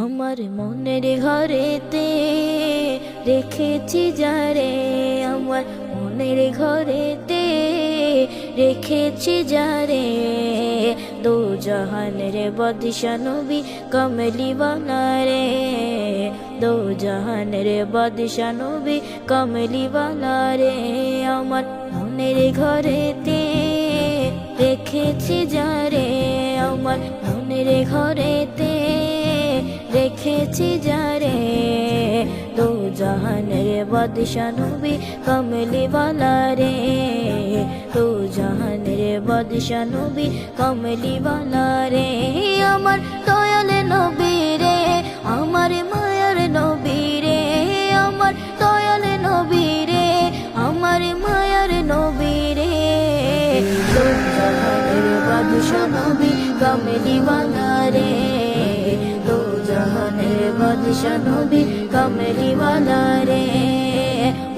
আমার মনের ঘরেতে রেখেছি যারে, আমার মনের ঘরেতে রেখেছি যারে, দো জাহানের বাদশা নবী কমলি ওয়ালা রে, দো জাহানের বাদশা নবী কমলি ওয়ালা রে। আমার মনের ঘরেতে রেখেছি যারে, আমার মনের ঘরেতে রেখেছি যারে, দো জাহানের বাদশা নবী কমলি ওয়ালা রে, দো জাহানের বাদশা নবী কমলি ওয়ালা রে। আমার দয়াল নবী রে, আমার মায়ার নবী রে, আমার দয়াল নবী রে, আমার মায়ার নবী রে, দো জাহানের বাদশা নবী কমলি ওয়ালা রে, দো জাহানের বাদশা নবী কমলি ওয়ালা রে।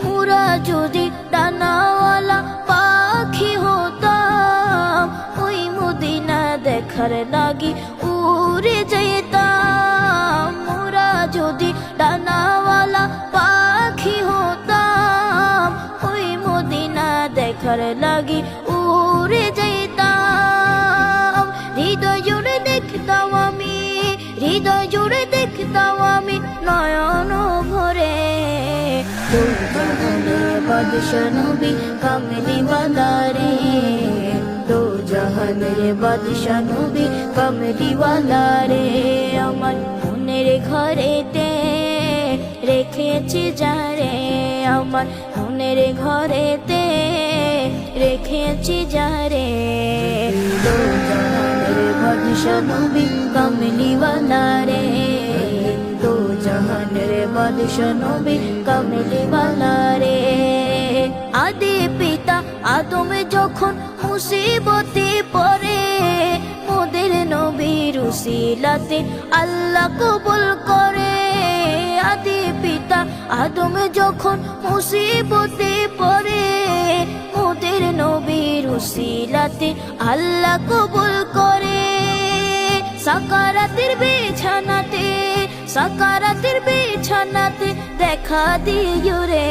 মুরা যদি ডানাওয়ালা পাখি হতাম, ওই মদিনা দেখার লাগি উড়ে যেতাম। মুরা যদি ডানাওয়ালা পাখি হতাম, ওই মদিনা দেখার লাগি উড়ে যেতাম। হৃদয় জুড়ে দেখতাম আমি, হৃদয় জুড়ে দেখতাম আমি নয়ন ভরে, দো জাহানের বাদশা নবী কমলি ওয়ালা রে, দো জাহানের বাদশা নবী কমলি ওয়ালা রে। আমার মনের ঘরেতে রেখেছি যারে, আমার মনের ঘরেতে রেখেছি যারে, দো জাহানের বাদশা নবী কমলি ওয়ালা রে, দো জাহানের বাদশা নবী কমলি ওয়ালা রে। আদি পিতা আদম যখন মুসিবতে পড়ে, মোদের নবীর উসিলাতে আল্লাহ কবুল করে। আদি পিতা আদম যখন মুসিবতে পড়ে, মোদের নবীর উসিলাতে আল্লাহ কবুল করে। সাকারাতের বিছানাতে, সাকারাতের বিছানাতে দেখা দিও রে,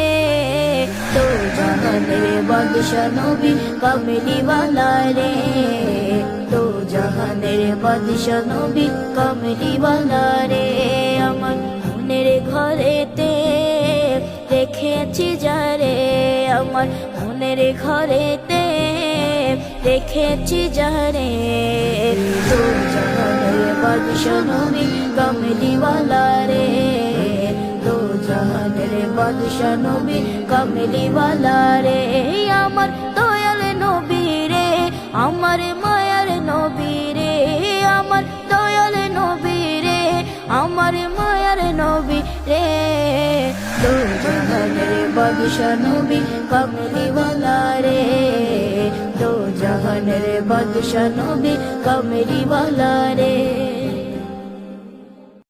দো জাহানের বাদশা নবী কমলি ওয়ালা রে, দো জাহানের বাদশা নবী কমলি ওয়ালা রে। আমার মনের ঘরেতে রেখেছি যারে, আমার মনের ঘরেতে রেখেছি যারে, দো জাহানের বাদশা নবী কমলি ওয়ালা রে, দো জাহানের বাদশা নবী কমলি ওয়ালা রে। আমার দয়াল নবী রে, আমার মায়ার নবী রে, আমার দয়াল নবী রে, আমার মায়ার নবী রে, দো জাহানের বাদশা নবী কমলি ওয়ালা রে, দো জাহানের বাদশা নবী কমলি ওয়ালা রে।